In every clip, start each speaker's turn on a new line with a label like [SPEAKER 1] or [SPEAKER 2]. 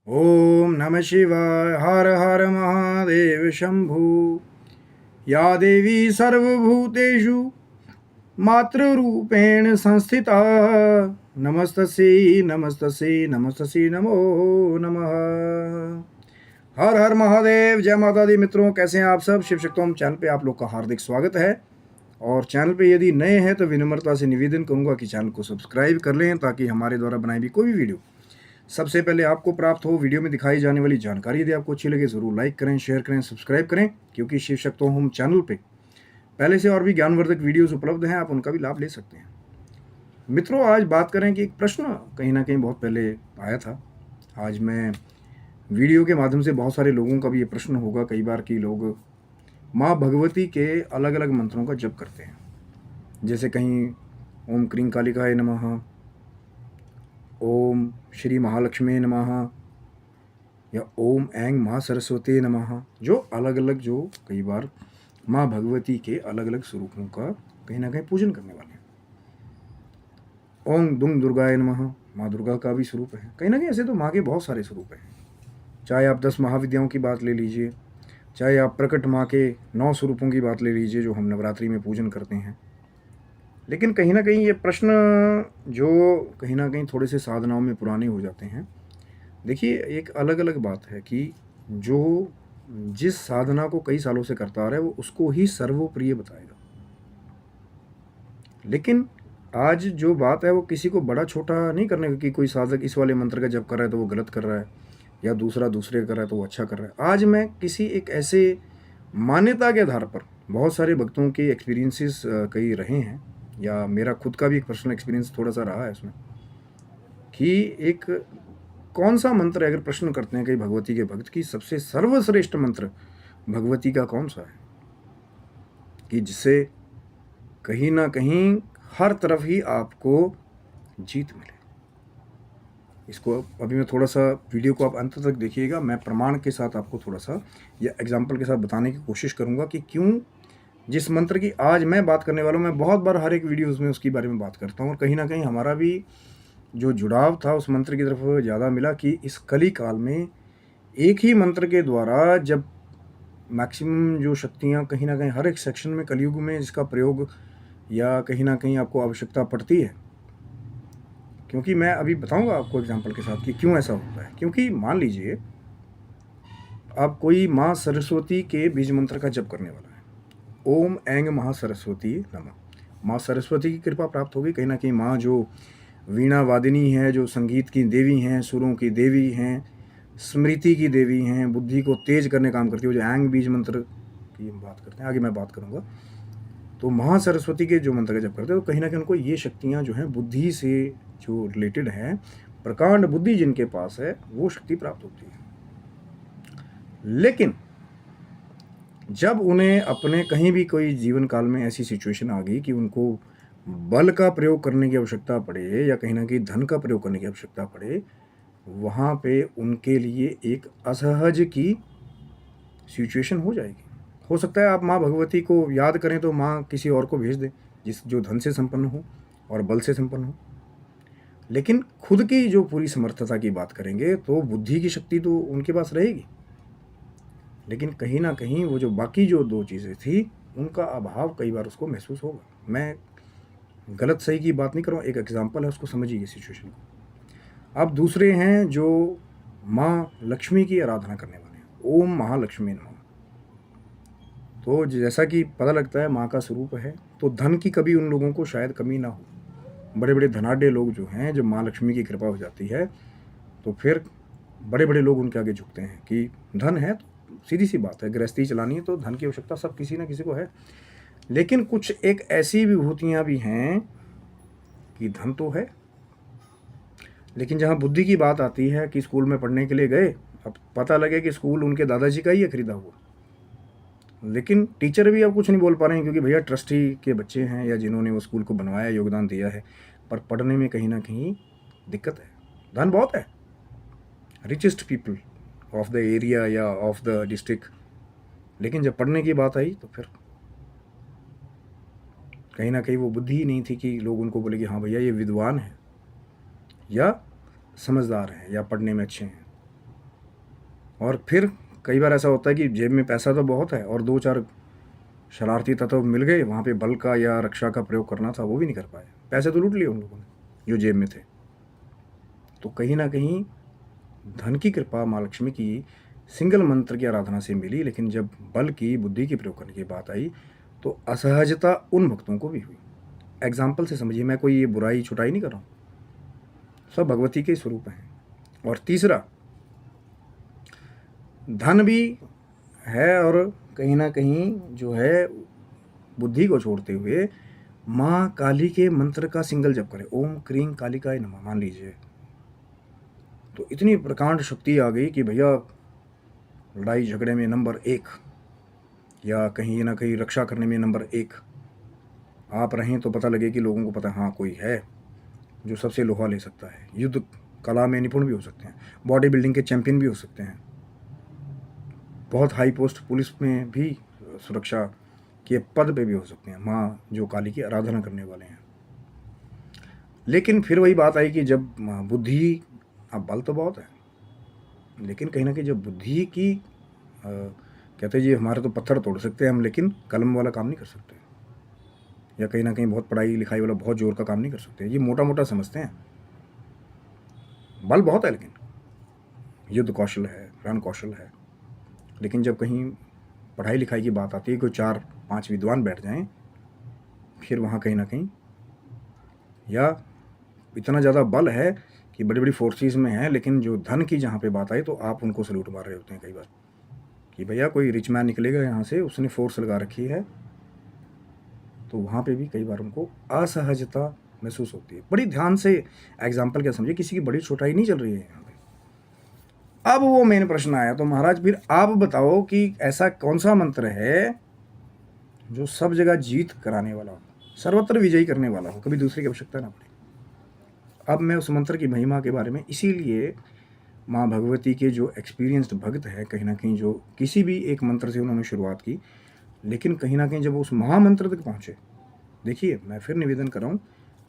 [SPEAKER 1] ओम नमः शिवाय। हर हर महादेव शंभु। या देवी सर्वभूतेषु मातृरूपेण संस्थिता नमस्तस्यै नमस्तस्यै नमस्तस्यै नमो नमः। हर हर महादेव। जय माता दी। मित्रों, कैसे हैं आप सब? शिव शक्तोम चैनल पे आप लोग का हार्दिक स्वागत है। और चैनल पे यदि नए हैं तो विनम्रता से निवेदन करूंगा कि चैनल को सब्सक्राइब कर लें ताकि हमारे द्वारा बनाई भी कोई भी वीडियो सबसे पहले आपको प्राप्त हो। वीडियो में दिखाई जाने वाली जानकारी यदि आपको अच्छी लगे ज़रूर लाइक करें, शेयर करें, सब्सक्राइब करें, क्योंकि शिव शक्तों होम चैनल पे पहले से और भी ज्ञानवर्धक वीडियोस उपलब्ध हैं, आप उनका भी लाभ ले सकते हैं। मित्रों, आज बात करें कि एक प्रश्न कहीं ना कहीं बहुत पहले आया था। आज मैं वीडियो के माध्यम से बहुत सारे लोगों का भी ये प्रश्न होगा कई बार कि लोग माँ भगवती के अलग अलग मंत्रों का जप करते हैं। जैसे कहीं ओम क्रीं कालिकाय नमः, ओम श्री महालक्ष्मी नमः, या ओम ऐं माँ सरस्वती नमः, जो अलग अलग जो कई बार माँ भगवती के अलग अलग स्वरूपों का कहीं ना कहीं पूजन करने वाले हैं। ओम दुंग दुर्गाय नमः, माँ दुर्गा का भी स्वरूप है। कहीं ना कहीं ऐसे तो माँ के बहुत सारे स्वरूप हैं। चाहे आप 10 महाविद्याओं की बात ले लीजिए, चाहे आप प्रकट माँ के 9 स्वरूपों की बात ले लीजिए जो हम नवरात्रि में पूजन करते हैं। लेकिन कहीं ना कहीं ये प्रश्न जो कहीं ना कहीं थोड़े से साधनाओं में पुराने हो जाते हैं। देखिए, एक अलग अलग बात है कि जो जिस साधना को कई सालों से करता आ रहा है वो उसको ही सर्वप्रिय बताएगा। लेकिन आज जो बात है वो किसी को बड़ा छोटा नहीं करने का कि कोई साधक इस वाले मंत्र का जप कर रहा है तो वो गलत कर रहा है, या दूसरा दूसरे कर रहा है तो वो अच्छा कर रहा है। आज मैं किसी एक ऐसे मान्यता के आधार पर बहुत सारे भक्तों के एक्सपीरियंसेस कई रहे हैं, या मेरा खुद का भी एक पर्सनल एक्सपीरियंस थोड़ा सा रहा है इसमें, कि एक कौन सा मंत्र अगर प्रश्न करते हैं कई भगवती के भक्त की सबसे सर्वश्रेष्ठ मंत्र भगवती का कौन सा है कि जिससे कहीं ना कहीं हर तरफ ही आपको जीत मिले। इसको अभी मैं थोड़ा सा वीडियो को आप अंत तक देखिएगा। मैं प्रमाण के साथ आपको थोड़ा सा या एग्जाम्पल के साथ बताने की कोशिश करूंगा कि क्यों जिस मंत्र की आज मैं बात करने वाला हूँ, मैं बहुत बार हर एक वीडियोज़ में उसके बारे में बात करता हूँ और कहीं ना कहीं हमारा भी जो जुड़ाव था उस मंत्र की तरफ ज़्यादा मिला कि इस कली काल में एक ही मंत्र के द्वारा जब मैक्सिमम जो शक्तियाँ कहीं ना कहीं हर एक सेक्शन में कलयुग में इसका प्रयोग या कहीं ना कहीं आपको आवश्यकता पड़ती है। क्योंकि मैं अभी बताऊंगा आपको एग्जांपल के साथ कि क्यों ऐसा होता है। क्योंकि मान लीजिए आप कोई माँ सरस्वती के बीज मंत्र का जप करने वाला है, ओम ऐंग महा सरस्वती नमः। माँ सरस्वती की कृपा प्राप्त होगी। कहीं ना कहीं माँ जो वीणा वादिनी है, जो संगीत की देवी हैं, सुरों की देवी हैं, स्मृति की देवी हैं, बुद्धि को तेज करने काम करती है। जो ऐंग बीज मंत्र की हम बात करते हैं, आगे मैं बात करूँगा। तो महा सरस्वती के जो मंत्र का जप करते हैं तो कहीं ना कहीं उनको ये शक्तियाँ जो हैं बुद्धि से जो रिलेटेड हैं, प्रकांड बुद्धि जिनके पास है वो शक्ति प्राप्त होती है। लेकिन जब उन्हें अपने कहीं भी कोई जीवन काल में ऐसी सिचुएशन आ गई कि उनको बल का प्रयोग करने की आवश्यकता पड़े या कहीं ना कहीं धन का प्रयोग करने की आवश्यकता पड़े, वहाँ पे उनके लिए एक असहज की सिचुएशन हो जाएगी। हो सकता है आप माँ भगवती को याद करें तो माँ किसी और को भेज दे जिस जो धन से संपन्न हो और बल से संपन्न हो। लेकिन खुद की जो पूरी समर्थता की बात करेंगे तो बुद्धि की शक्ति तो उनके पास रहेगी, लेकिन कहीं ना कहीं वो जो बाकी जो दो चीज़ें थी उनका अभाव कई बार उसको महसूस होगा। मैं गलत सही की बात नहीं कर रहा हूँ, एक एग्जाम्पल है, उसको समझिए सिचुएशन को। अब दूसरे हैं जो माँ लक्ष्मी की आराधना करने वाले हैं, ओम महालक्ष्मी नमः। तो जैसा कि पता लगता है माँ का स्वरूप है तो धन की कभी उन लोगों को शायद कमी ना हो। बड़े बड़े धनाढ़ लोग जो हैं, जब माँ लक्ष्मी की कृपा हो जाती है तो फिर बड़े बड़े लोग उनके आगे झुकते हैं कि धन है तो सीधी सी बात है, गृहस्थी चलानी है तो धन की आवश्यकता सब किसी ना किसी को है। लेकिन कुछ एक ऐसी विभूतियाँ भी हैं कि धन तो है, लेकिन जहाँ बुद्धि की बात आती है कि स्कूल में पढ़ने के लिए गए, अब पता लगे कि स्कूल उनके दादाजी का ही है खरीदा हुआ, लेकिन टीचर भी अब कुछ नहीं बोल पा रहे हैं क्योंकि भैया ट्रस्टी के बच्चे हैं या जिन्होंने वो स्कूल को बनवाया, योगदान दिया है, पर पढ़ने में कहीं ना कहीं दिक्कत है। धन बहुत है, richest people of the area या ऑफ द डिस्ट्रिक्ट, लेकिन जब पढ़ने की बात आई तो फिर कहीं ना कहीं वो बुद्धि ही नहीं थी कि लोग उनको बोले कि हाँ भैया ये विद्वान है या समझदार हैं या पढ़ने में अच्छे हैं। और फिर कई बार ऐसा होता है कि जेब में पैसा तो बहुत है और 2-4 शरारती तत्व मिल गए, वहाँ पे बल का या रक्षा का प्रयोग करना था वो भी नहीं कर पाए। पैसे तो लूट लिए उन लोगों ने जो जेब में थे। तो कहीं ना कहीं धन की कृपा माँ लक्ष्मी की सिंगल मंत्र की आराधना से मिली, लेकिन जब बल की बुद्धि की प्रयोग करने की बात आई तो असहजता उन भक्तों को भी हुई। एग्जाम्पल से समझिए, मैं कोई ये बुराई छुटाई नहीं कर रहा हूँ, सब भगवती के स्वरूप हैं। और तीसरा, धन भी है और कहीं ना कहीं जो है बुद्धि को छोड़ते हुए माँ काली के मंत्र का सिंगल जप करें, ओम क्रीं कालिकाय नमः, मान लीजिए, तो इतनी प्रकांड शक्ति आ गई कि भैया लड़ाई झगड़े में नंबर 1 या कहीं ना कहीं रक्षा करने में नंबर 1 आप रहें तो पता लगे कि लोगों को पता हाँ कोई है जो सबसे लोहा ले सकता है। युद्ध कला में निपुण भी हो सकते हैं, बॉडी बिल्डिंग के चैंपियन भी हो सकते हैं, बहुत हाई पोस्ट पुलिस में भी सुरक्षा के पद पे भी हो सकते हैं, माँ जो काली की आराधना करने वाले हैं। लेकिन फिर वही बात आई कि जब बुद्धि, अब बल तो बहुत है लेकिन कहीं ना कहीं जब बुद्धि की कहते हैं जी हमारे तो पत्थर तोड़ सकते हैं हम, लेकिन कलम वाला काम नहीं कर सकते, या कहीं ना कहीं बहुत पढ़ाई लिखाई वाला बहुत जोर का काम नहीं कर सकते। ये मोटा मोटा समझते हैं, बल बहुत है लेकिन युद्ध कौशल है, रण कौशल है, लेकिन जब कहीं पढ़ाई लिखाई की बात आती है, कोई 4-5 विद्वान बैठ जाएं, फिर वहाँ कहीं ना कहीं या इतना ज़्यादा बल है कि बड़ी बड़ी फोर्सेस में है, लेकिन जो धन की जहाँ पे बात आई तो आप उनको सल्यूट मार रहे होते हैं कई बार कि भैया कोई रिच मैन निकलेगा यहाँ से, उसने फोर्स लगा रखी है, तो वहाँ पे भी कई बार उनको असहजता महसूस होती है। बड़ी ध्यान से एग्जाम्पल क्या समझिए, किसी की बड़ी छोटाई नहीं चल रही है यहाँ पे। अब वो मेन प्रश्न आया, तो महाराज फिर आप बताओ कि ऐसा कौन सा मंत्र है जो सब जगह जीत कराने वाला हो, सर्वत्र विजयी करने वाला हो, कभी दूसरे की आवश्यकता ना पड़े। अब मैं उस मंत्र की महिमा के बारे में, इसीलिए माँ भगवती के जो एक्सपीरियंस्ड भक्त है, कहीं ना कहीं जो किसी भी एक मंत्र से उन्होंने शुरुआत की, लेकिन कहीं ना कहीं जब उस महामंत्र तक पहुँचे, देखिए मैं फिर निवेदन कर रहा हूँ,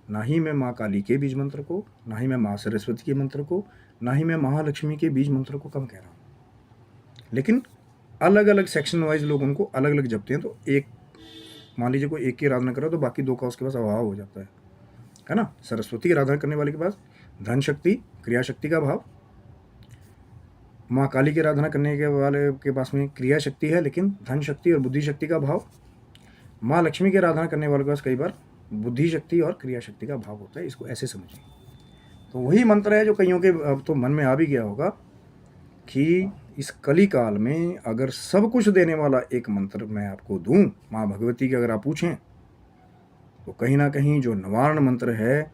[SPEAKER 1] ना ही मैं माँ काली के बीज मंत्र को, ना ही मैं माँ सरस्वती के मंत्र को, ना ही मैं महालक्ष्मी के बीज मंत्र को कम कह रहा हूँ, लेकिन अलग अलग सेक्शन वाइज लोग उनको अलग अलग जपते हैं। तो एक मान लीजिए कोई एक की आराधना करो तो बाकी 2 का उसके पास अभाव हो जाता है ना। सरस्वती की आराधना करने वाले के पास धन शक्ति, क्रिया शक्ति का भाव, माँ काली की आराधना करने के वाले के पास में क्रिया शक्ति है लेकिन धन शक्ति और बुद्धि शक्ति का भाव, माँ लक्ष्मी की आराधना करने वाले के पास कई बार बुद्धि शक्ति और क्रिया शक्ति का भाव होता है। इसको ऐसे समझिए। तो वही मंत्र है जो कईयों के अब तो मन में आ भी गया होगा कि इस कली काल में अगर सब कुछ देने वाला एक मंत्र मैं आपको दूं, माँ भगवती के अगर आप पूछें, तो कहीं ना कहीं जो निवारण मंत्र है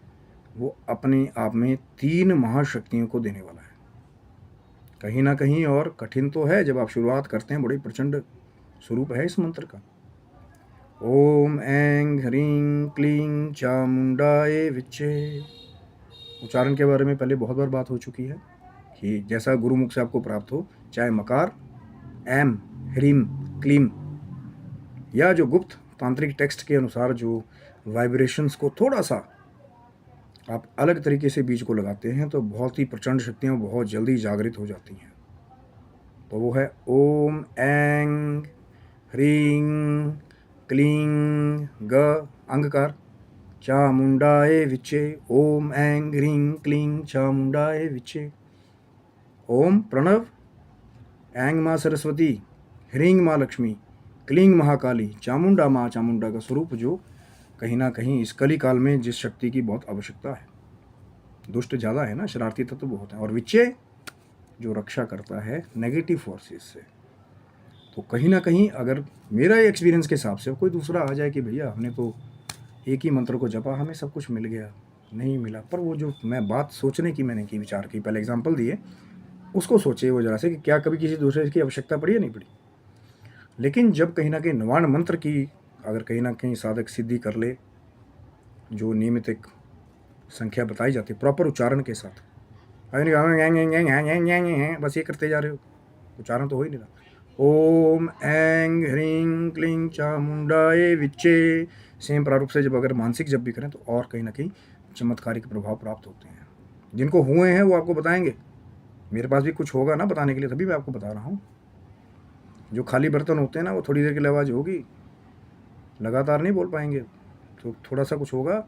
[SPEAKER 1] वो अपने आप में 3 महाशक्तियों को देने वाला है। कहीं ना कहीं और कठिन तो है, जब आप शुरुआत करते हैं बड़ी प्रचंड स्वरूप है इस मंत्र का। ओम ऐं ह्रीं क्लीं चामुंडाए विच्चे, उच्चारण के बारे में पहले बहुत बार बात हो चुकी है कि जैसा गुरुमुख से आपको प्राप्त हो, चाहे मकार, एम, ह्रीम, क्लीम, या जो गुप्त तांत्रिक टेक्स्ट के अनुसार जो वाइब्रेशंस को थोड़ा सा आप अलग तरीके से बीज को लगाते हैं तो बहुत ही प्रचंड शक्तियाँ बहुत जल्दी जागृत हो जाती हैं। तो वो है ओम ऐं ह्रीं क्लीं ग अंगकार चामुंडाए विच्चे, ओम ऐं ह्रीं क्लीं चामुंडाए विच्चे। ओम प्रणव, ऐं माँ सरस्वती, ह्रीं माँ लक्ष्मी, क्लीं महाकाली, चामुंडा माँ चामुंडा का स्वरूप जो कहीं ना कहीं इस कली काल में जिस शक्ति की बहुत आवश्यकता है। दुष्ट ज़्यादा है ना, शरारती तत्व तो बहुत है, और विच्चे जो रक्षा करता है नेगेटिव फोर्सेस से। तो कहीं ना कहीं अगर मेरा एक्सपीरियंस के हिसाब से कोई दूसरा आ जाए कि भैया हमने तो एक ही मंत्र को जपा, हमें सब कुछ मिल गया, नहीं मिला, पर वो जो मैं बात सोचने की मैंने की, विचार की, पहले एग्जाम्पल दिए, उसको सोचे वो जरा से कि क्या कभी किसी दूसरे की आवश्यकता पड़ी या नहीं पड़ी। लेकिन जब कहीं ना कहीं निवारण मंत्र की अगर कहीं ना कहीं साधक सिद्धि कर ले, जो नियमित एक संख्या बताई जाती है प्रॉपर उच्चारण के साथ, बस ये करते जा रहे हो, उच्चारण तो हो ही नहीं रहा। ओम ऐं ह्रीं क्लीं चामुंडाए विच्चे, सेम प्रारूप से जब अगर मानसिक जब भी करें तो और कहीं ना कहीं चमत्कारिक प्रभाव प्राप्त होते हैं। जिनको हुए हैं वो आपको बताएंगे मेरे पास भी कुछ होगा ना बताने के लिए, तभी मैं आपको बता रहा हूँ। जो खाली बर्तन होते हैं ना, वो थोड़ी देर के लिए आवाज़ होगी, लगातार नहीं बोल पाएंगे। तो थोड़ा सा कुछ होगा,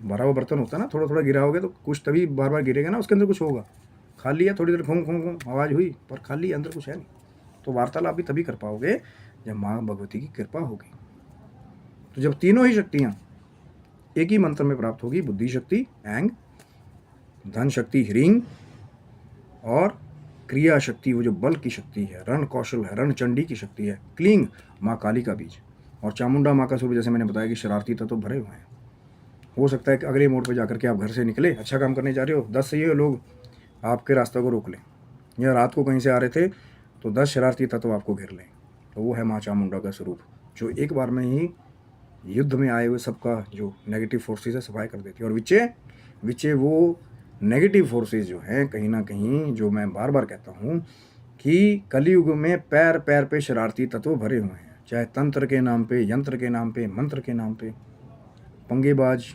[SPEAKER 1] भरा हुआ बर्तन होता है ना, थोड़ा थोड़ा गिराओगे तो कुछ तभी बार बार गिरेगा ना, उसके अंदर कुछ होगा। खाली है, थोड़ी देर घूम घूम घूम आवाज़ हुई, पर खाली अंदर कुछ है नहीं। तो वार्तालाप भी तभी कर पाओगे जब माँ भगवती की कृपा होगी। तो जब तीनों ही शक्तियाँ एक ही मंत्र में प्राप्त होगी, बुद्धि शक्ति ऐंग, धन शक्ति ह्रींग, और क्रिया शक्ति वो जो बल की शक्ति है, रण कौशल है, रण चंडी की शक्ति है, क्लींग माँ काली का बीज, और चामुंडा माँ का स्वरूप जैसे मैंने बताया कि शरारती तत्व तो भरे हुए हैं। हो सकता है कि अगले मोड़ पर जाकर के आप घर से निकले, अच्छा काम करने जा रहे हो, 10 ये लोग आपके रास्ते को रोक लें, या रात को कहीं से आ रहे थे तो 10 शरारती तत्व आपको घेर लें। तो वो है माँ चामुंडा का स्वरूप, जो एक बार में ही युद्ध में आए हुए सबका जो नेगेटिव फोर्सेस है सफाई कर देती है। और विचे वो नेगेटिव फोर्सेस जो हैं, कहीं ना कहीं जो मैं बार बार कहता हूँ कि कलयुग में पैर पैर पे शरारती तत्व भरे हुए हैं, चाहे तंत्र के नाम पे, यंत्र के नाम पे, मंत्र के नाम पे, पंगेबाज,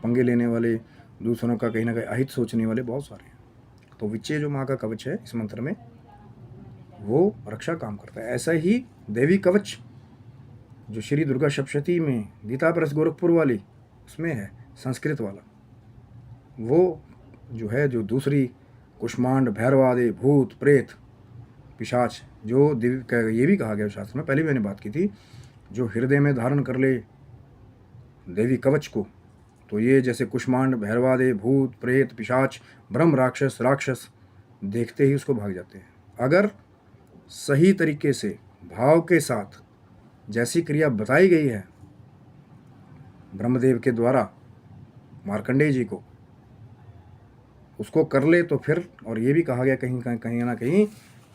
[SPEAKER 1] पंगे लेने वाले, दूसरों का कहीं ना कहीं अहित सोचने वाले बहुत सारे हैं। तो विचे जो माँ का कवच है इस मंत्र में, वो रक्षा काम करता है। ऐसा ही देवी कवच जो श्री दुर्गा सप्तशती में गीता प्रेस गोरखपुर वाली उसमें है, संस्कृत वाला, वो जो है जो दूसरी कुष्मांड, भैरवादि, भूत प्रेत पिशाच, जो ये भी कहा गया शास्त्र में, पहले भी मैंने बात की थी, जो हृदय में धारण कर ले देवी कवच को, तो ये जैसे कुष्मांड, भैरवादि, भूत प्रेत पिशाच, ब्रह्म राक्षस देखते ही उसको भाग जाते हैं। अगर सही तरीके से भाव के साथ जैसी क्रिया बताई गई है ब्रह्मदेव के द्वारा मार्कंडेय जी को, उसको कर ले तो फिर, और ये भी कहा गया कहीं ना कहीं,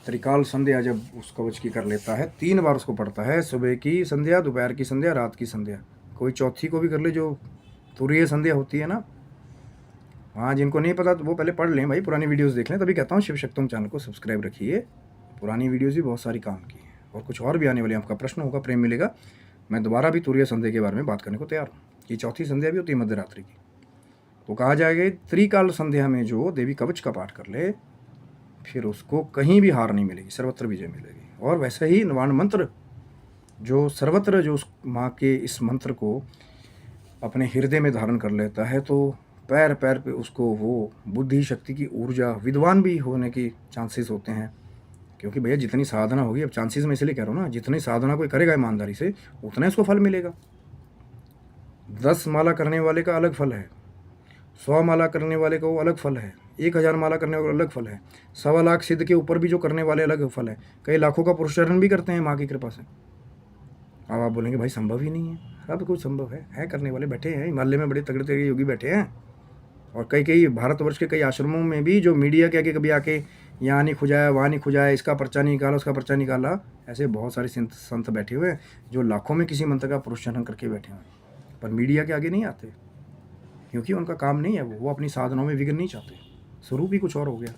[SPEAKER 1] त्रिकाल संध्या जब उस कवच की कर लेता है, 3 बार उसको पढ़ता है, सुबह की संध्या, दोपहर की संध्या, रात की संध्या, कोई चौथी को भी कर ले, जो तुरीय संध्या होती है ना। हाँ, जिनको नहीं पता तो वो पहले पढ़ लें भाई, पुरानी वीडियोज़ देख लें। तभी कहता हूँ शिव शक्तम चैनल को सब्सक्राइब रखिए, पुरानी वीडियोज़ भी बहुत सारी काम की है, और कुछ और भी आने वाली। आपका प्रश्न होगा, प्रेम मिलेगा, मैं दोबारा भी तुरीय संध्या के बारे में बात करने को तैयार हूँ। ये चौथी संध्या भी होती है मध्यरात्रि की। तो कहा जाएगा त्रिकाल संध्या में जो देवी कवच का पाठ कर ले, फिर उसको कहीं भी हार नहीं मिलेगी, सर्वत्र विजय मिलेगी। और वैसे ही नवान मंत्र जो सर्वत्र, जो उस माँ के इस मंत्र को अपने हृदय में धारण कर लेता है, तो पैर पैर पे उसको वो बुद्धि शक्ति की ऊर्जा, विद्वान भी होने की चांसेस होते हैं। क्योंकि भैया जितनी साधना होगी, अब चांसेस मैं इसलिए कह रहा हूँ ना, जितनी साधना कोई करेगा ईमानदारी से, उतना इसको फल मिलेगा। 10 माला करने वाले का अलग फल है, 100 माला करने वाले का वो अलग फल है, 1000 माला करने वाले का अलग फल है, 1.25 लाख सिद्ध के ऊपर भी जो करने वाले अलग फल है, कई लाखों का पुरुषार्थन भी करते हैं माँ की कृपा से। अब आप बोलेंगे भाई संभव ही नहीं है। अब कुछ संभव है करने वाले बैठे हैं, हिमालय में बड़े तगड़े तगड़े योगी बैठे हैं, और कई भारतवर्ष के कई आश्रमों में भी जो मीडिया के आगे कभी आके यहाँ नहीं खुजाया, वहाँ नहीं खुजाया, इसका पर्चा निकाला, उसका पर्चा निकाला, ऐसे बहुत सारे संत बैठे हुए हैं जो लाखों में किसी मंत्र का पुरुषार्थन करके बैठे हुए हैं, पर मीडिया के आगे नहीं आते, क्योंकि उनका काम नहीं है, वो अपनी साधनाओं में विघ्न नहीं चाहते, स्वरूप ही कुछ और हो गया।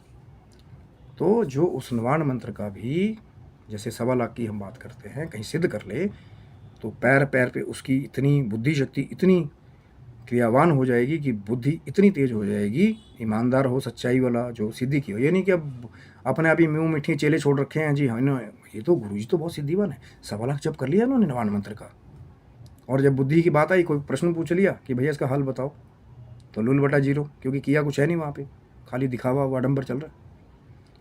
[SPEAKER 1] तो जो उस नवान मंत्र का भी जैसे 1.25 लाख की हम बात करते हैं, कहीं सिद्ध कर ले, तो पैर पैर पे उसकी इतनी बुद्धि शक्ति इतनी क्रियावान हो जाएगी कि बुद्धि इतनी तेज हो जाएगी, ईमानदार हो, सच्चाई वाला जो सिद्धि की हो। ये नहीं कि अब अपने आप ही मुँह मीठी चेले छोड़ रखे हैं जी, हाँ ये तो गुरु जी तो बहुत सिद्धिवान है, 1.25 लाख जब कर लिया उन्होंने नवान मंत्र का, और जब बुद्धि की बात आई, कोई प्रश्न पूछ लिया कि भैया इसका हल बताओ, तो लूल बटा 0, क्योंकि किया कुछ है नहीं वहाँ पे, खाली दिखावा व आडंबर चल रहा है।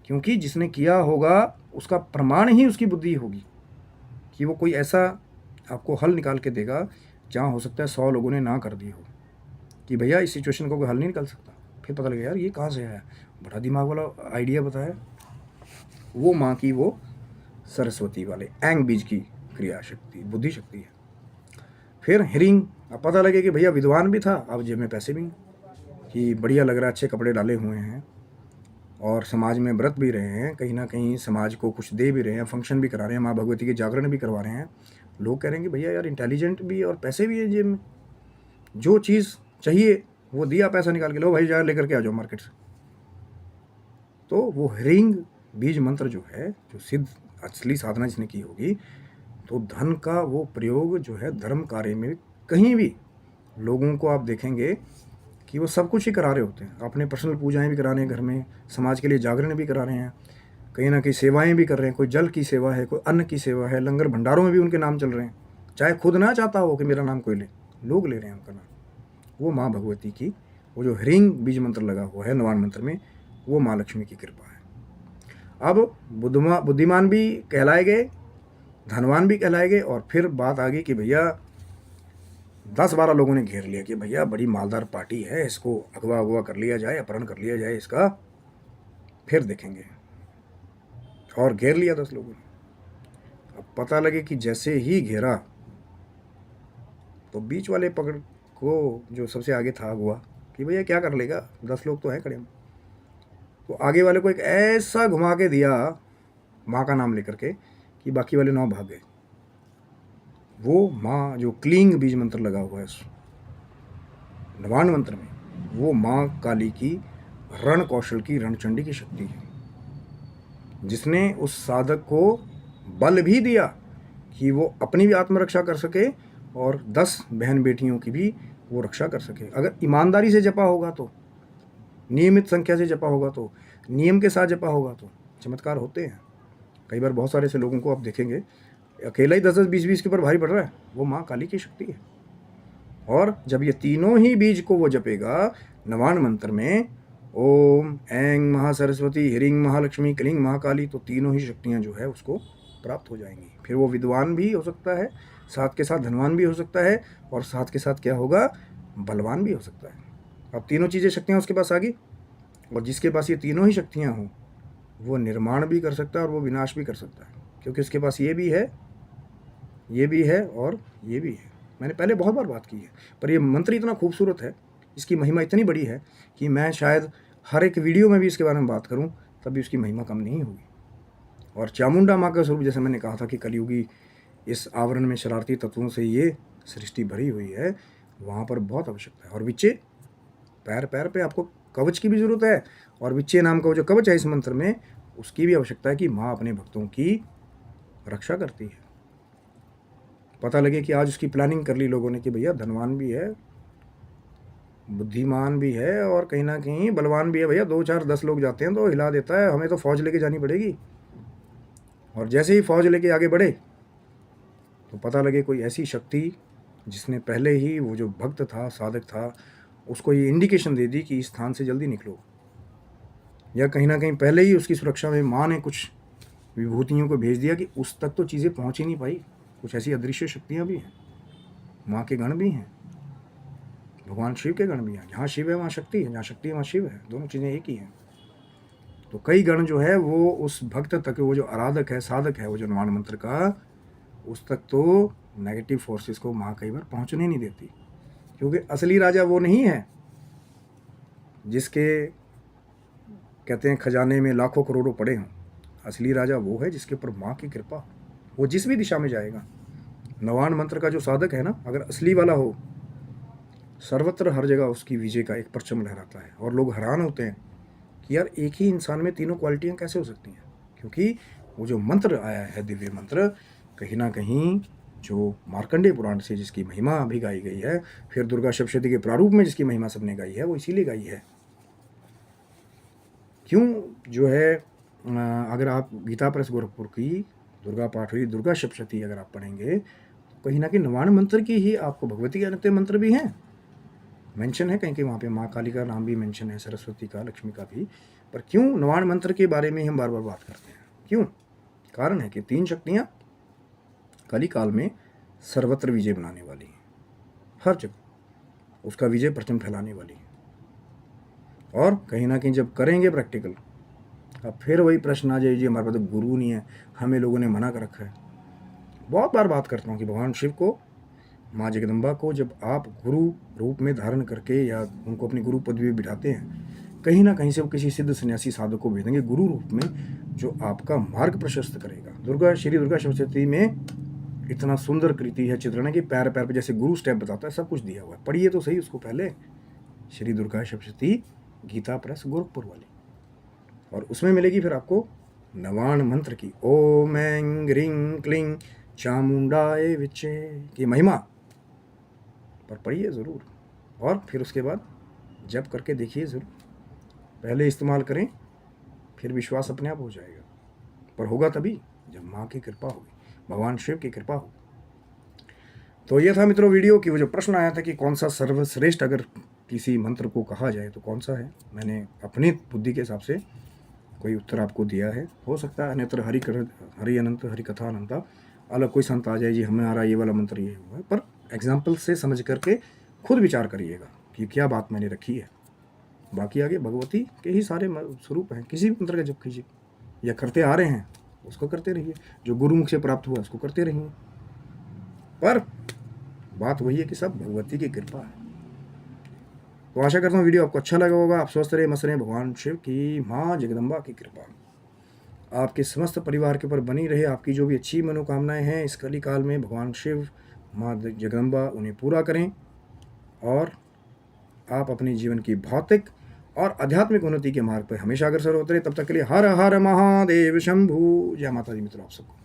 [SPEAKER 1] क्योंकि जिसने किया होगा उसका प्रमाण ही उसकी बुद्धि होगी, कि वो कोई ऐसा आपको हल निकाल के देगा जहाँ हो सकता है 100 लोगों ने ना कर दी हो कि भैया इस सिचुएशन को कोई हल नहीं निकाल सकता। फिर पता लगे यार ये कहाँ से आया, बड़ा दिमाग वाला आइडिया बताया। वो माँ की वो सरस्वती वाले ऐंग बीज की क्रिया शक्ति, बुद्धि शक्ति है। फिर ह्रींग, अब पता लगे कि भैया विद्वान भी था, अब जेब में पैसे भी हैं, कि बढ़िया लग रहा है, अच्छे कपड़े डाले हुए हैं, और समाज में व्रत भी रहे हैं, कहीं ना कहीं समाज को कुछ दे भी रहे हैं, फंक्शन भी करा रहे हैं, माँ भगवती के जागरण भी करवा रहे हैं। लोग कह रहे हैं कि भैया यार इंटेलिजेंट भी और पैसे भी है जेब में, जो चीज़ चाहिए वो दिया, पैसा निकाल के लो भाई, जा लेकर के आ जाओ मार्केट से। तो वो ह्रींग बीज मंत्र जो है, जो सिद्ध असली साधना जिसने की होगी, तो धन का वो प्रयोग जो है धर्म कार्य में, कहीं भी लोगों को आप देखेंगे कि वो सब कुछ ही करा रहे होते हैं। अपने पर्सनल पूजाएं भी करा रहे हैं घर में, समाज के लिए जागरण भी करा रहे हैं, कहीं ना कहीं सेवाएं भी कर रहे हैं। कोई जल की सेवा है, कोई अन्न की सेवा है, लंगर भंडारों में भी उनके नाम चल रहे हैं, चाहे खुद ना चाहता हो कि मेरा नाम कोई ले, लोग ले रहे हैं उनका नाम। वो माँ भगवती की वो जो ह्रीं बीज मंत्र लगा हुआ है नवान मंत्र में, वो माँ लक्ष्मी की कृपा है। अब बुद्धिमान भी कहलाए गए, धनवान भी कहलाए गए, और फिर बात आ गई कि भैया 10-12 लोगों ने घेर लिया कि भैया बड़ी मालदार पार्टी है, इसको अगवा कर लिया जाए, अपहरण कर लिया जाए इसका, फिर देखेंगे। और घेर लिया 10 लोगों ने। अब पता लगे कि जैसे ही घेरा तो बीच वाले पकड़ को, जो सबसे आगे था अगुआ, कि भैया क्या कर लेगा, 10 लोग तो हैं खड़े में। तो आगे वाले को एक ऐसा घुमा के दिया माँ का नाम लेकर के कि बाकी वाले 9 भाग गए। वो माँ जो क्लींग बीज मंत्र लगा हुआ है नवान मंत्र में, वो माँ काली की रण कौशल की, रणचंडी की शक्ति है, जिसने उस साधक को बल भी दिया कि वो अपनी भी आत्मरक्षा कर सके और 10 बहन बेटियों की भी वो रक्षा कर सके। अगर ईमानदारी से जपा होगा तो, नियमित संख्या से जपा होगा तो, नियम के साथ जपा होगा तो चमत्कार होते हैं। कई बार बहुत सारे ऐसे लोगों को आप देखेंगे अकेला ही 10-10, 20-20 के ऊपर भारी पड़ रहा है, वो माँ काली की शक्ति है। और जब ये तीनों ही बीज को वो जपेगा नवान मंत्र में, ओम ऐं महासरस्वती ह्रीं महालक्ष्मी क्लीं महाकाली, तो तीनों ही शक्तियाँ जो है उसको प्राप्त हो जाएंगी। फिर वो विद्वान भी हो सकता है, साथ के साथ धनवान भी हो सकता है, और साथ के साथ क्या होगा, बलवान भी हो सकता है। अब तीनों चीज़ें शक्तियाँ उसके पास आ गई, और जिसके पास ये तीनों ही शक्तियाँ हों वो निर्माण भी कर सकता है और वो विनाश भी कर सकता है, क्योंकि उसके पास ये भी है, ये भी है और ये भी है। मैंने पहले बहुत बार बात की है, पर ये मंत्र इतना खूबसूरत है, इसकी महिमा इतनी बड़ी है कि मैं शायद हर एक वीडियो में भी इसके बारे में बात करूं तब भी उसकी महिमा कम नहीं होगी। और चामुंडा माँ का स्वरूप, जैसे मैंने कहा था कि कलयुगी इस आवरण में शरारती तत्वों से ये सृष्टि भरी हुई है, वहाँ पर बहुत आवश्यकता है। और विच्चे, पैर पैर पे आपको कवच की भी ज़रूरत है, और विच्चे नाम का वो जो कवच है इस मंत्र में, उसकी भी आवश्यकता है कि माँ अपने भक्तों की रक्षा करती है। पता लगे कि आज उसकी प्लानिंग कर ली लोगों ने कि भैया धनवान भी है, बुद्धिमान भी है, और कहीं ना कहीं बलवान भी है। भैया 2-4-10 लोग जाते हैं तो हिला देता है, हमें तो फौज लेके जानी पड़ेगी। और जैसे ही फौज लेके आगे बढ़े तो पता लगे कोई ऐसी शक्ति जिसने पहले ही वो जो भक्त था, साधक था, उसको ये इंडिकेशन दे दी कि इस स्थान से जल्दी निकलो, या कहीं ना कहीं पहले ही उसकी सुरक्षा में माँ ने कुछ विभूतियों को भेज दिया कि उस तक तो चीज़ें पहुँच ही नहीं पाई। कुछ ऐसी अदृश्य शक्तियाँ भी हैं, माँ के गण भी हैं, भगवान शिव के गण भी हैं। जहाँ शिव है वहाँ शक्ति है, जहाँ शक्ति है वहाँ शिव है, दोनों चीज़ें एक ही हैं। तो कई गण जो है वो उस भक्त तक, वो जो आराधक है, साधक है, वो जो नवान मंत्र का, उस तक तो नेगेटिव फोर्सेस को माँ कई बार पहुँचने नहीं देती, क्योंकि असली राजा वो नहीं है जिसके कहते हैं खजाने में लाखों करोड़ों पड़े हों। असली राजा वो है जिसके ऊपर माँ की कृपा, वो जिस भी दिशा में जाएगा। नवान मंत्र का जो साधक है ना, अगर असली वाला हो, सर्वत्र हर जगह उसकी विजय का एक परचम लहराता है। और लोग हैरान होते हैं कि यार एक ही इंसान में तीनों क्वालिटियाँ कैसे हो सकती हैं, क्योंकि वो जो मंत्र आया है, दिव्य मंत्र, कहीं ना कहीं जो मार्कंडेय पुराण से जिसकी महिमा भी गाई गई है, फिर दुर्गा सप्तशती के प्रारूप में जिसकी महिमा सबने गाई है, वो इसीलिए गाई है। क्यों जो है, अगर आप गीता प्रेस गोरखपुर की दुर्गा पाठ हुई दुर्गा सप्तशती अगर आप पढ़ेंगे तो कहीं ना कहीं नवान मंत्र की ही आपको भगवती के अन्य मंत्र भी हैं, मेंशन है कहीं कहीं वहाँ पे माँ काली का नाम भी मेंशन है, सरस्वती का, लक्ष्मी का भी। पर क्यों नवान मंत्र के बारे में हम बार बार बात करते हैं, क्यों? कारण है कि 3 शक्तियाँ कली काल में सर्वत्र विजय बनाने वाली हैं, हर जगह उसका विजय परचम फैलाने वाली है। और कहीं ना कहीं जब करेंगे प्रैक्टिकल, अब फिर वही प्रश्न आ जाए, जी हमारे पास तो गुरु नहीं है, हमें लोगों ने मना कर रखा है। बहुत बार बात करता हूँ कि भगवान शिव को, माँ जगदम्बा को जब आप गुरु रूप में धारण करके या उनको अपनी गुरु पदवी बिठाते हैं, कहीं ना कहीं से वो किसी सिद्ध सन्यासी साधक को भेजेंगे गुरु रूप में, जो आपका मार्ग प्रशस्त करेगा। श्री दुर्गा सप्तशती में इतना सुंदर कृति है, चित्रण है कि पैर पैर पे जैसे गुरु स्टेप बताता है, सब कुछ दिया हुआ है। पढ़िए तो सही उसको पहले, श्री दुर्गा सप्तशती गीता प्रेस गोरखपुर वाली, और उसमें मिलेगी फिर आपको नवान मंत्र की ओम ऐं ह्रीं क्लीं चामुंडाय विच्चे की महिमा, पर पढ़िए ज़रूर। और फिर उसके बाद जप करके देखिए ज़रूर। पहले इस्तेमाल करें, फिर विश्वास अपने आप हो जाएगा। पर होगा तभी जब माँ की कृपा होगी, भगवान शिव की कृपा हो। तो ये था मित्रों वीडियो की वो जो प्रश्न आया था कि कौन सा सर्वश्रेष्ठ अगर किसी मंत्र को कहा जाए तो कौन सा है। मैंने अपनी बुद्धि के हिसाब से कोई उत्तर आपको दिया है। हो सकता है अन्यत्र हरि अनंत हरि कथा अनंता अलग कोई संत आ जाए जी हमें आ रहा ये वाला मंत्र ये हुआ है, पर एग्जाम्पल से समझ करके खुद विचार करिएगा कि क्या बात मैंने रखी है। बाकी आगे भगवती के ही सारे स्वरूप हैं, किसी भी मंत्र का जप कीजिए या करते आ रहे हैं उसको करते रहिए, जो गुरुमुख से प्राप्त हुआ उसको करते रहिए। पर बात वही है कि सब भगवती की कृपा है। तो आशा करता हूँ वीडियो आपको अच्छा लगा होगा। आप स्वस्थ रहे, मस्त रहे, भगवान शिव की माँ जगदम्बा की कृपा आपके समस्त परिवार के ऊपर बनी रहे। आपकी जो भी अच्छी मनोकामनाएं हैं इस कली काल में भगवान शिव माँ जगदम्बा उन्हें पूरा करें और आप अपने जीवन की भौतिक और आध्यात्मिक उन्नति के मार्ग पर हमेशा अग्रसर होते रहे। तब तक के लिए हर हर महादेव शंभू। जय माता दी मित्रों आप सबको।